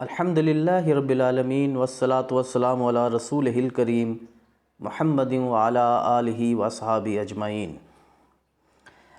الحمدللہ رب العالمین والصلاة والسلام علی رسولہ الکریم محمد وعلی آلہ واصحابہ اجمعین۔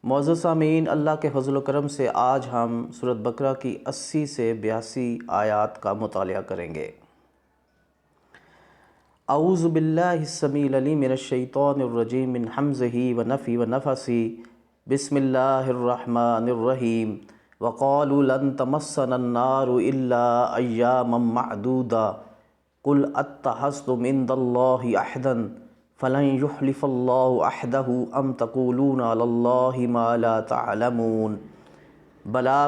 معزز سامعین، اللہ کے فضل و کرم سے آج ہم سورۃ بقرہ کی 80 سے 82 آیات کا مطالعہ کریں گے۔ اعوذ باللہ السمیع العلیم من الشیطان الرجیم من حمزہ ونفخہ ونفثہ، بسم اللہ الرحمن الرحیم۔ وَقَالُوا لَن تَمَسَّنَا النَّارُ إِلَّا أَيَّامًا مَّعْدُودَةً قُلْ أَتَّخَذْتُمْ عِندَ اللَّهِ عَهْدًا فَلَن يُخْلِفَ اللَّهُ عَهْدَهُ أَمْ تَقُولُونَ عَلَى اللَّهِ مَا لَا تَعْلَمُونَ بَلَىٰ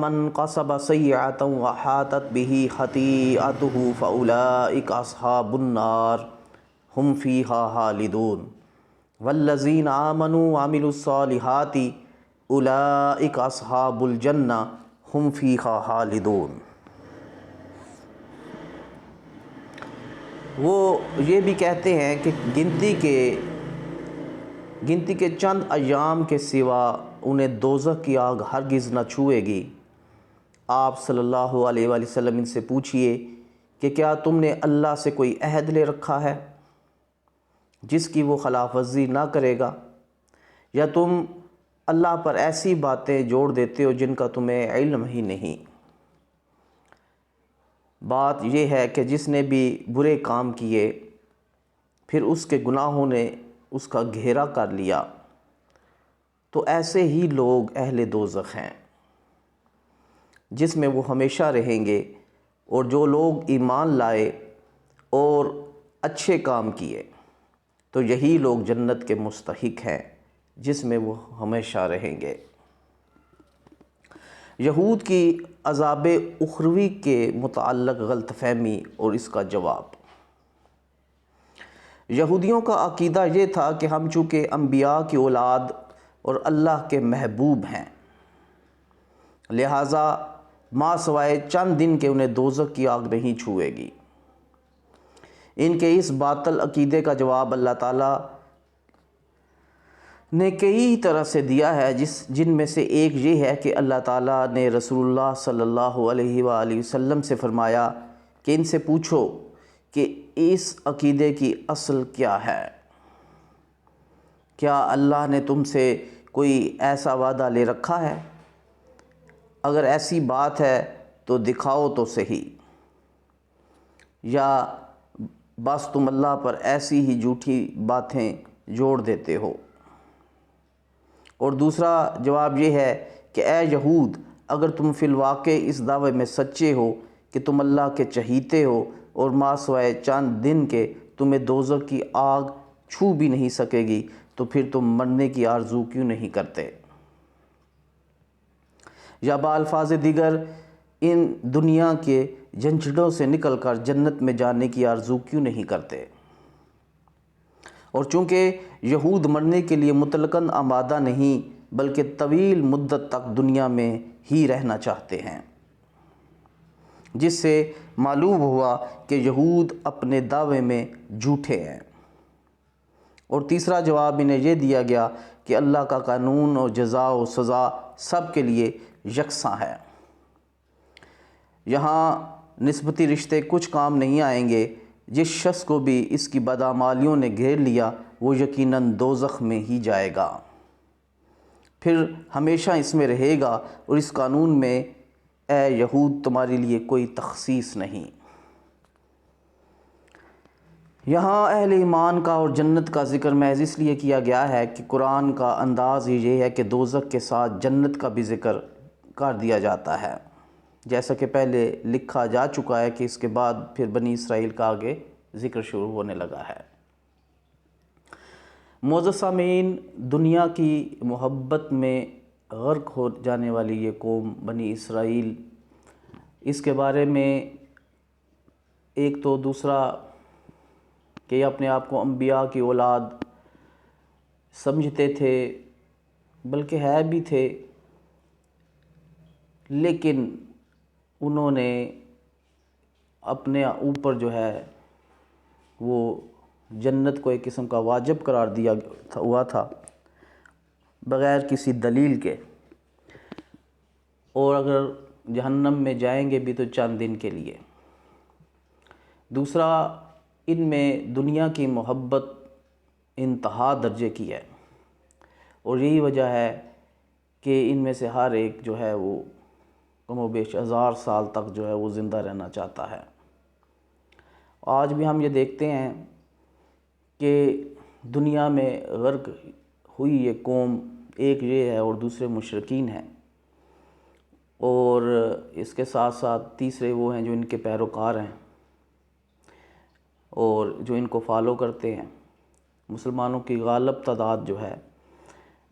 مَن كَسَبَ سَيِّئَةً وَأَحَاطَتْ بِهِ خَطِيئَتُهُ فَأُولَٰئِكَ أَصْحَابُ النَّارِ هُمْ فِيهَا خَالِدُونَ وَالَّذِينَ آمَنُوا وَعَمِلُوا الصَّالِحَاتِ اولئک اصحاب الجنہ ہم فیہا خالدون۔ وہ یہ بھی کہتے ہیں کہ گنتی کے چند ایام کے سوا انہیں دوزخ کی آگ ہرگز نہ چھوئے گی۔ آپ صلی اللہ علیہ وآلہ وسلم ان سے پوچھئے کہ کیا تم نے اللہ سے کوئی عہد لے رکھا ہے جس کی وہ خلاف ورزی نہ کرے گا، یا تم اللہ پر ایسی باتیں جوڑ دیتے ہو جن کا تمہیں علم ہی نہیں؟ بات یہ ہے کہ جس نے بھی برے کام کیے پھر اس کے گناہوں نے اس کا گھیرا کر لیا تو ایسے ہی لوگ اہل دوزخ ہیں جس میں وہ ہمیشہ رہیں گے، اور جو لوگ ایمان لائے اور اچھے کام کیے تو یہی لوگ جنت کے مستحق ہیں جس میں وہ ہمیشہ رہیں گے۔ یہود کی عذاب اخروی کے متعلق غلط فہمی اور اس کا جواب۔ یہودیوں کا عقیدہ یہ تھا کہ ہم چونکہ انبیاء کی اولاد اور اللہ کے محبوب ہیں، لہٰذا ما سوائے چند دن کے انہیں دوزخ کی آگ نہیں چھوئے گی۔ ان کے اس باطل عقیدے کا جواب اللہ تعالیٰ نے کئی طرح سے دیا ہے، جن میں سے ایک یہ ہے کہ اللہ تعالیٰ نے رسول اللہ صلی اللہ علیہ وآلہ وسلم سے فرمایا کہ ان سے پوچھو کہ اس عقیدے کی اصل کیا ہے؟ کیا اللہ نے تم سے کوئی ایسا وعدہ لے رکھا ہے؟ اگر ایسی بات ہے تو دکھاؤ تو صحیح، یا بس تم اللہ پر ایسی ہی جھوٹی باتیں جوڑ دیتے ہو؟ اور دوسرا جواب یہ ہے کہ اے یہود، اگر تم فی الواقع اس دعوے میں سچے ہو کہ تم اللہ کے چہیتے ہو اور ما سوائے چند دن کے تمہیں دوزخ کی آگ چھو بھی نہیں سکے گی، تو پھر تم مرنے کی آرزو کیوں نہیں کرتے؟ یا بالفاظ دیگر، ان دنیا کے جھنجھٹوں سے نکل کر جنت میں جانے کی آرزو کیوں نہیں کرتے؟ اور چونکہ یہود مرنے کے لیے مطلقاً آمادہ نہیں بلکہ طویل مدت تک دنیا میں ہی رہنا چاہتے ہیں، جس سے معلوم ہوا کہ یہود اپنے دعوے میں جھوٹے ہیں۔ اور تیسرا جواب انہیں یہ دیا گیا کہ اللہ کا قانون اور جزا و سزا سب کے لیے یکساں ہے، یہاں نسبتی رشتے کچھ کام نہیں آئیں گے۔ جس شخص کو بھی اس کی بدعمالیوں نے گھیر لیا وہ یقیناً دوزخ میں ہی جائے گا، پھر ہمیشہ اس میں رہے گا، اور اس قانون میں اے یہود تمہارے لیے کوئی تخصیص نہیں۔ یہاں اہل ایمان کا اور جنت کا ذکر محض اس لیے کیا گیا ہے کہ قرآن کا انداز یہ ہے کہ دوزخ کے ساتھ جنت کا بھی ذکر کر دیا جاتا ہے، جیسا کہ پہلے لکھا جا چکا ہے کہ اس کے بعد پھر بنی اسرائیل کا آگے ذکر شروع ہونے لگا ہے۔ معزز سامعین، دنیا کی محبت میں غرق ہو جانے والی یہ قوم بنی اسرائیل، اس کے بارے میں ایک تو دوسرا کہ یہ اپنے آپ کو انبیاء کی اولاد سمجھتے تھے، بلکہ ہے بھی تھے، لیکن انہوں نے اپنے اوپر جو ہے وہ جنت کو ایک قسم کا واجب قرار دیا ہوا تھا بغیر کسی دلیل کے، اور اگر جہنم میں جائیں گے بھی تو چند دن کے لیے۔ دوسرا، ان میں دنیا کی محبت انتہا درجے کی ہے، اور یہی وجہ ہے کہ ان میں سے ہر ایک جو ہے وہ کم و بیش 1000 سال تک جو ہے وہ زندہ رہنا چاہتا ہے۔ آج بھی ہم یہ دیکھتے ہیں کہ دنیا میں غرق ہوئی یہ قوم، ایک یہ ہے اور دوسرے مشرکین ہیں، اور اس کے ساتھ ساتھ تیسرے وہ ہیں جو ان کے پیروکار ہیں اور جو ان کو فالو کرتے ہیں۔ مسلمانوں کی غالب تعداد جو ہے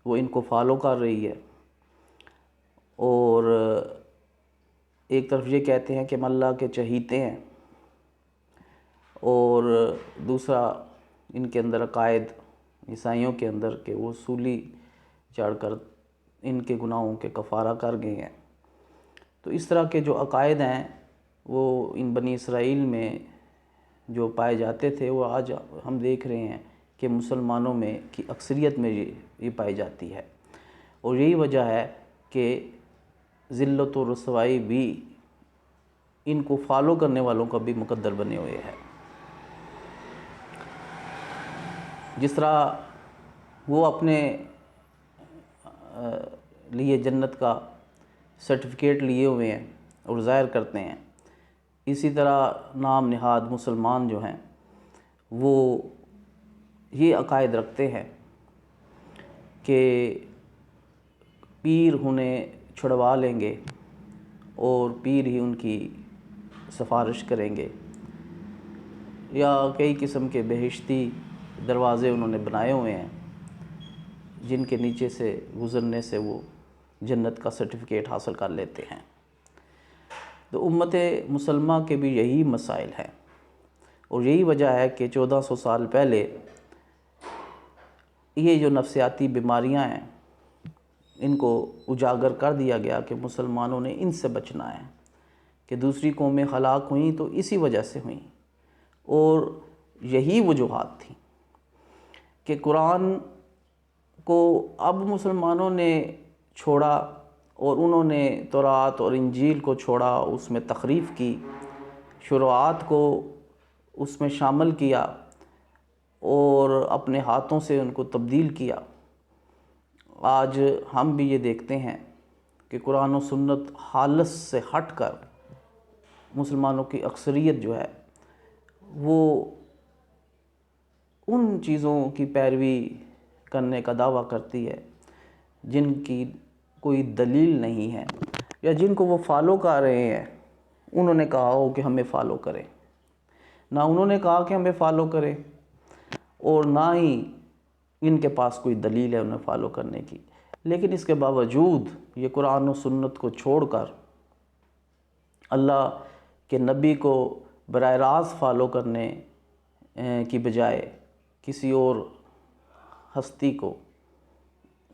وہ ان کو فالو کر رہی ہے، اور ایک طرف یہ کہتے ہیں کہ ہم اللہ کے چہیتے ہیں، اور دوسرا ان کے اندر عقائد عیسائیوں کے اندر کہ وہ سولی چڑھ کر ان کے گناہوں کے کفارہ کر گئے ہیں۔ تو اس طرح کے جو عقائد ہیں وہ ان بنی اسرائیل میں جو پائے جاتے تھے، وہ آج ہم دیکھ رہے ہیں کہ مسلمانوں میں کی اکثریت میں یہ پائی جاتی ہے، اور یہی وجہ ہے کہ ذلت و رسوائی بھی ان کو فالو کرنے والوں کا بھی مقدر بنے ہوئے ہے۔ جس طرح وہ اپنے لیے جنت کا سرٹیفکیٹ لیے ہوئے ہیں اور ظاہر کرتے ہیں، اسی طرح نام نہاد مسلمان جو ہیں وہ یہ عقائد رکھتے ہیں کہ پیر انہیں چھڑوا لیں گے اور پیر ہی ان کی سفارش کریں گے، یا کئی قسم کے بہشتی دروازے انہوں نے بنائے ہوئے ہیں جن کے نیچے سے گزرنے سے وہ جنت کا سرٹیفکیٹ حاصل کر لیتے ہیں۔ تو امت مسلمہ کے بھی یہی مسائل ہیں، اور یہی وجہ ہے کہ 1400 سال پہلے یہ جو نفسیاتی بیماریاں ہیں ان کو اجاگر کر دیا گیا کہ مسلمانوں نے ان سے بچنا ہے، کہ دوسری قومیں ہلاک ہوئیں تو اسی وجہ سے ہوئیں، اور یہی وجوہات تھیں کہ قرآن کو اب مسلمانوں نے چھوڑا اور انہوں نے تورات اور انجیل کو چھوڑا، اس میں تحریف کی، شروعات کو اس میں شامل کیا اور اپنے ہاتھوں سے ان کو تبدیل کیا۔ آج ہم بھی یہ دیکھتے ہیں کہ قرآن و سنت حالت سے ہٹ کر مسلمانوں کی اکثریت جو ہے وہ ان چیزوں کی پیروی کرنے کا دعویٰ کرتی ہے جن کی کوئی دلیل نہیں ہے، یا جن کو وہ فالو کر رہے ہیں انہوں نے کہا ہو کہ ہمیں فالو کریں، نہ انہوں نے کہا کہ ہمیں فالو کریں اور نہ ہی ان کے پاس کوئی دلیل ہے انہیں فالو کرنے کی، لیکن اس کے باوجود یہ قرآن و سنت کو چھوڑ کر اللہ کے نبی کو براہ راست فالو کرنے کی بجائے کسی اور ہستی کو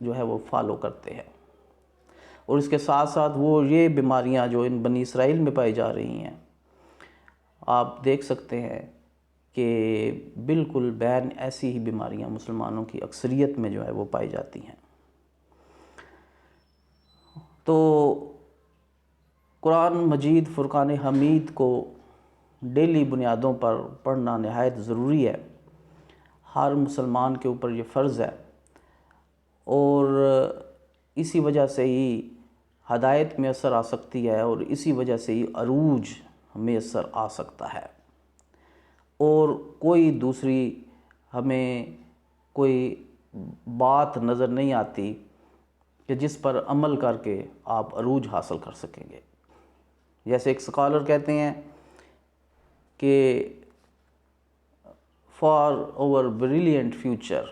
جو ہے وہ فالو کرتے ہیں، اور اس کے ساتھ ساتھ وہ یہ بیماریاں جو ان بنی اسرائیل میں پائی جا رہی ہیں، آپ دیکھ سکتے ہیں کہ بالکل بین ایسی ہی بیماریاں مسلمانوں کی اکثریت میں جو ہے وہ پائی جاتی ہیں۔ تو قرآن مجید فرقان حمید کو ڈیلی بنیادوں پر پڑھنا نہایت ضروری ہے، ہر مسلمان کے اوپر یہ فرض ہے، اور اسی وجہ سے ہی ہدایت میسر آ سکتی ہے، اور اسی وجہ سے ہی عروج میسر آ سکتا ہے، اور کوئی دوسری ہمیں کوئی بات نظر نہیں آتی کہ جس پر عمل کر کے آپ عروج حاصل کر سکیں گے۔ جیسے ایک سکالر کہتے ہیں کہ for our brilliant future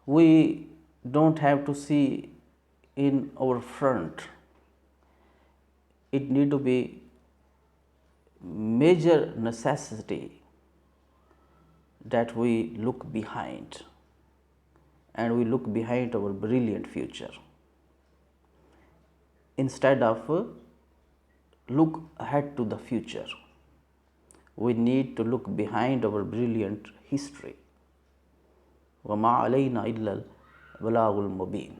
we don't have to see in our front, it need to be major necessity that we look behind, and we look behind our brilliant future instead of look ahead to the future. We need to look behind our brilliant history. وَمَا عَلَيْنَا إِلَّا الْبَلَاغُ الْمُبِينُ.